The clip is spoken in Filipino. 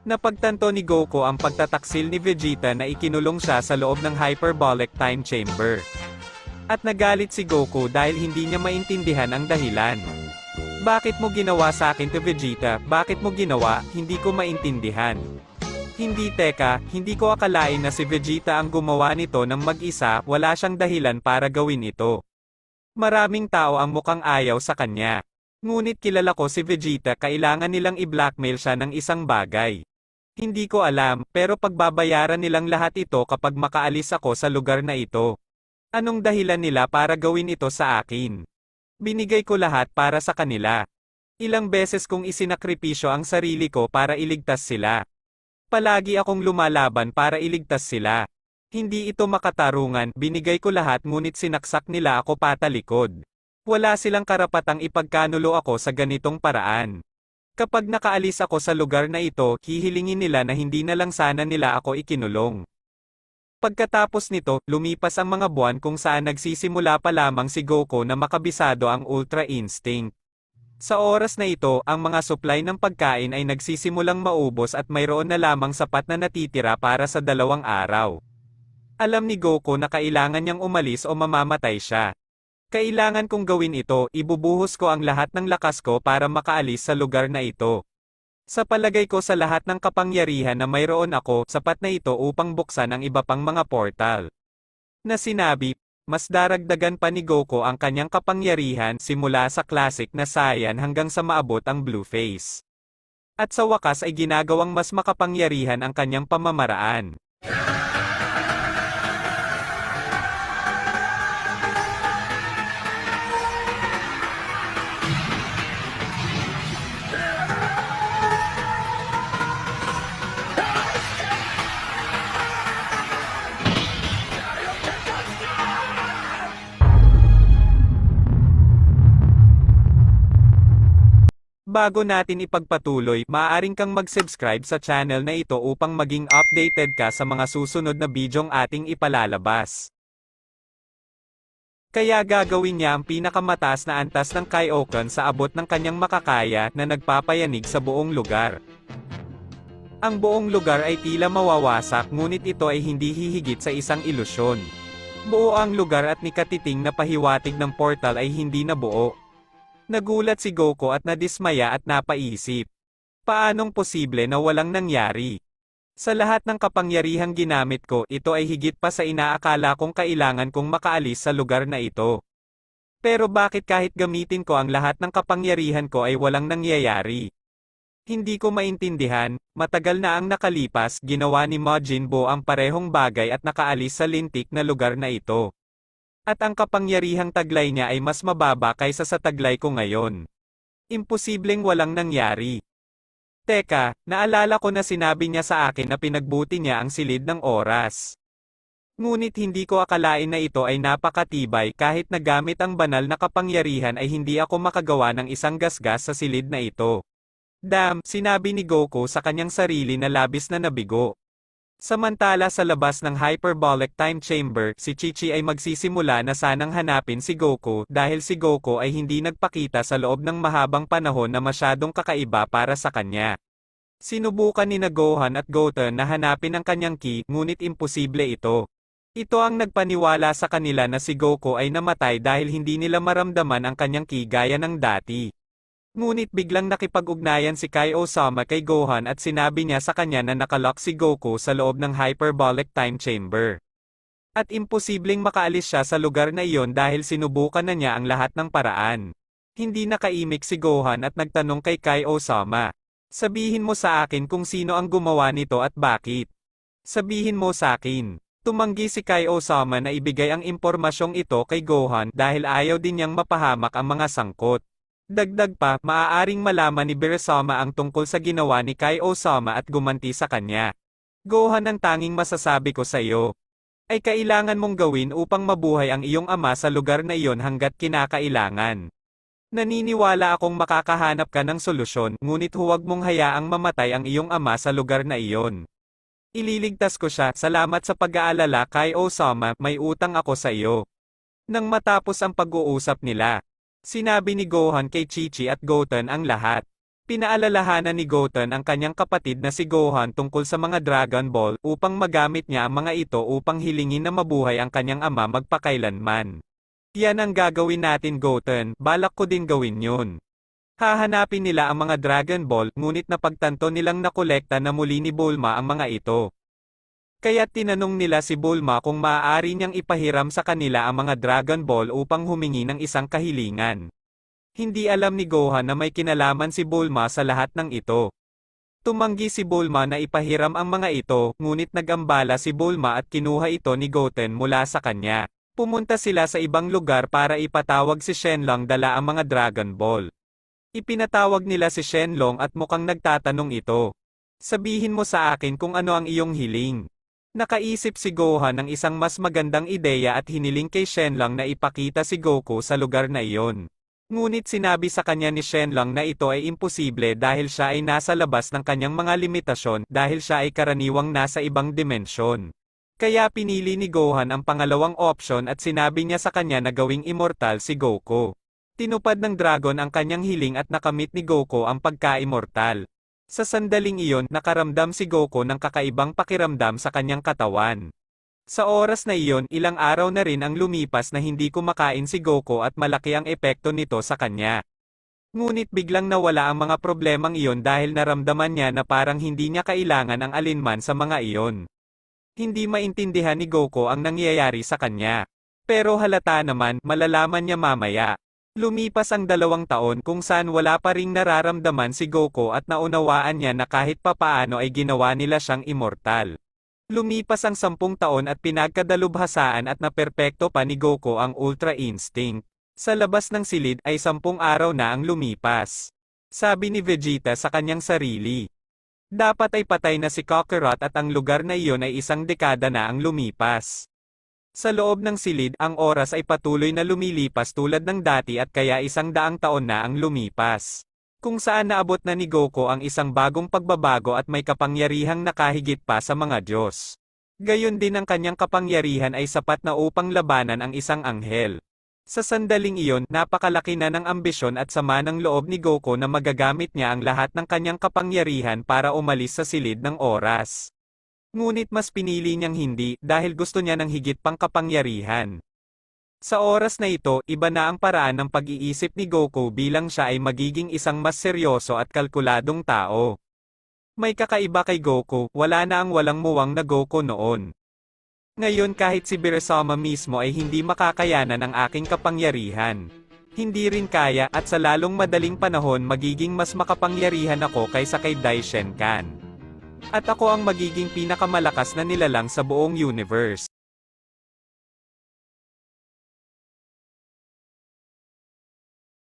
Napagtanto ni Goku ang pagtataksil ni Vegeta na ikinulong siya sa loob ng hyperbolic time chamber. At nagalit si Goku dahil hindi niya maintindihan ang dahilan. Bakit mo ginawa sa akin to Vegeta? Bakit mo ginawa? Hindi ko maintindihan. Hindi teka, hindi ko akalain na si Vegeta ang gumawa nito ng mag-isa, wala siyang dahilan para gawin ito. Maraming tao ang mukhang ayaw sa kanya. Ngunit kilala ko si Vegeta, kailangan nilang i-blackmail siya ng isang bagay. Hindi ko alam, pero pagbabayaran nilang lahat ito kapag makaalis ako sa lugar na ito. Anong dahilan nila para gawin ito sa akin? Binigay ko lahat para sa kanila. Ilang beses kong isinakripisyo ang sarili ko para iligtas sila. Palagi akong lumalaban para iligtas sila. Hindi ito makatarungan, binigay ko lahat ngunit sinaksak nila ako patalikod. Wala silang karapatang ipagkanulo ako sa ganitong paraan. Kapag nakaalis ako sa lugar na ito, hihilingin nila na hindi na lang sana nila ako ikinulong. Pagkatapos nito, lumipas ang mga buwan kung saan nagsisimula pa lamang si Goku na makabisado ang Ultra Instinct. Sa oras na ito, ang mga supply ng pagkain ay nagsisimulang maubos at mayroon na lamang sapat na natitira para sa 2 araw. Alam ni Goku na kailangan niyang umalis o mamamatay siya. Kailangan kong gawin ito, ibubuhos ko ang lahat ng lakas ko para makaalis sa lugar na ito. Sa palagay ko sa lahat ng kapangyarihan na mayroon ako, sapat na ito upang buksan ang iba pang mga portal. Na sinabi, mas daragdagan pa ni Goku ang kanyang kapangyarihan simula sa classic na Saiyan hanggang sa maabot ang Blue Face. At sa wakas ay ginagawang mas makapangyarihan ang kanyang pamamaraan. Bago natin ipagpatuloy, maaaring kang mag-subscribe sa channel na ito upang maging updated ka sa mga susunod na bidyong ating ipalalabas. Kaya gagawin niya ang pinakamataas na antas ng Kaioken sa abot ng kanyang makakaya na nagpapayanig sa buong lugar. Ang buong lugar ay tila mawawasak ngunit ito ay hindi hihigit sa isang ilusyon. Buo ang lugar at nikatiting na pahiwatig ng portal ay hindi nabuo. Nagulat si Goku at nadismaya at napaisip. Paanong posible na walang nangyari? Sa lahat ng kapangyarihang ginamit ko, ito ay higit pa sa inaakala kong kailangan kong makaalis sa lugar na ito. Pero bakit kahit gamitin ko ang lahat ng kapangyarihan ko ay walang nangyayari? Hindi ko maintindihan, matagal na ang nakalipas, ginawa ni Majin Buu ang parehong bagay at nakaalis sa lintik na lugar na ito. At ang kapangyarihang taglay niya ay mas mababa kaysa sa taglay ko ngayon. Imposibleng walang nangyari. Teka, naalala ko na sinabi niya sa akin na pinagbuti niya ang silid ng oras. Ngunit hindi ko akalain na ito ay napakatibay kahit nagamit ang banal na kapangyarihan ay hindi ako makagawa ng isang gasgas sa silid na ito. Damn, sinabi ni Goku sa kanyang sarili na labis na nabigo. Samantala sa labas ng hyperbolic time chamber, si Chi-Chi ay magsisimula na sanang hanapin si Goku dahil si Goku ay hindi nagpakita sa loob ng mahabang panahon na masyadong kakaiba para sa kanya. Sinubukan ni Gohan at Goten na hanapin ang kanyang ki, ngunit imposible ito. Ito ang nagpaniwala sa kanila na si Goku ay namatay dahil hindi nila maramdaman ang kanyang ki gaya ng dati. Ngunit biglang nakipag-ugnayan si Kai Osama kay Gohan at sinabi niya sa kanya na nakalock si Goku sa loob ng hyperbolic time chamber. At imposibleng makaalis siya sa lugar na iyon dahil sinubukan na niya ang lahat ng paraan. Hindi nakaimik si Gohan at nagtanong kay Kai Osama. Sabihin mo sa akin kung sino ang gumawa nito at bakit. Sabihin mo sa akin. Tumanggi si Kai Osama na ibigay ang impormasyong ito kay Gohan dahil ayaw din niyang mapahamak ang mga sangkot. Dagdag pa, maaaring malaman ni Beerusama ang tungkol sa ginawa ni Kai Osama at gumanti sa kanya. Gohan, ang tanging masasabi ko sa iyo ay kailangan mong gawin upang mabuhay ang iyong ama sa lugar na iyon hanggat kinakailangan. Naniniwala akong makakahanap ka ng solusyon, ngunit huwag mong hayaang mamatay ang iyong ama sa lugar na iyon. Ililigtas ko siya, salamat sa pag-aalala Kai Osama, may utang ako sa iyo. Nang matapos ang pag-uusap nila, sinabi ni Gohan kay Chi-Chi at Goten ang lahat. Pinaalalahanan ni Goten ang kanyang kapatid na si Gohan tungkol sa mga Dragon Ball upang magamit niya ang mga ito upang hilingin na mabuhay ang kanyang ama magpakailanman. Yan ang gagawin natin Goten, balak ko din gawin yun. Hahanapin nila ang mga Dragon Ball, ngunit napagtanto nilang nakolekta na muli ni Bulma ang mga ito. Kaya tinanong nila si Bulma kung maaari niyang ipahiram sa kanila ang mga Dragon Ball upang humingi ng isang kahilingan. Hindi alam ni Gohan na may kinalaman si Bulma sa lahat ng ito. Tumanggi si Bulma na ipahiram ang mga ito, ngunit nagambala si Bulma at kinuha ito ni Goten mula sa kanya. Pumunta sila sa ibang lugar para ipatawag si Shenlong dala ang mga Dragon Ball. Ipinatawag nila si Shenlong at mukhang nagtatanong ito. Sabihin mo sa akin kung ano ang iyong hiling. Nakaisip si Gohan ng isang mas magandang ideya at hiniling kay Shenlong na ipakita si Goku sa lugar na iyon. Ngunit sinabi sa kanya ni Shenlong na ito ay imposible dahil siya ay nasa labas ng kanyang mga limitasyon dahil siya ay karaniwang nasa ibang dimensyon. Kaya pinili ni Gohan ang pangalawang opsyon at sinabi niya sa kanya na gawing immortal si Goku. Tinupad ng dragon ang kanyang hiling at nakamit ni Goku ang pagka-immortal. Sa sandaling iyon, nakaramdam si Goku ng kakaibang pakiramdam sa kanyang katawan. Sa oras na iyon, ilang araw na rin ang lumipas na hindi kumakain si Goku at malaki ang epekto nito sa kanya. Ngunit biglang nawala ang mga problemang iyon dahil naramdaman niya na parang hindi niya kailangan ang alinman sa mga iyon. Hindi maintindihan ni Goku ang nangyayari sa kanya. Pero halata naman, malalaman niya mamaya. Lumipas ang 2 taon kung saan wala pa ring nararamdaman si Goku at naunawaan niya na kahit papaano ay ginawa nila siyang immortal. Lumipas ang 10 taon at pinagkadalubhasaan at naperpekto pa ni Goku ang Ultra Instinct. Sa labas ng silid ay 10 araw na ang lumipas. Sabi ni Vegeta sa kanyang sarili. Dapat ay patay na si Kakarot at ang lugar na iyon ay 1 dekada na ang lumipas. Sa loob ng silid, ang oras ay patuloy na lumilipas tulad ng dati at kaya 100 taon na ang lumipas. Kung saan naabot na ni Goku ang isang bagong pagbabago at may kapangyarihang nakahigit pa sa mga Diyos. Gayon din ang kanyang kapangyarihan ay sapat na upang labanan ang isang anghel. Sa sandaling iyon, napakalaki na ng ambisyon at sama ng loob ni Goku na magagamit niya ang lahat ng kanyang kapangyarihan para umalis sa silid ng oras. Ngunit mas pinili niyang hindi dahil gusto niya ng higit pang kapangyarihan. Sa oras na ito, iba na ang paraan ng pag-iisip ni Goku bilang siya ay magiging isang mas seryoso at kalkuladong tao. May kakaiba kay Goku, wala na ang walang muwang na Goku noon. Ngayon kahit si Beerusama mismo ay hindi makakayanan ang aking kapangyarihan. Hindi rin kaya at sa lalong madaling panahon magiging mas makapangyarihan ako kaysa kay Dai Shenkan. At ako ang magiging pinakamalakas na nilalang sa buong universe.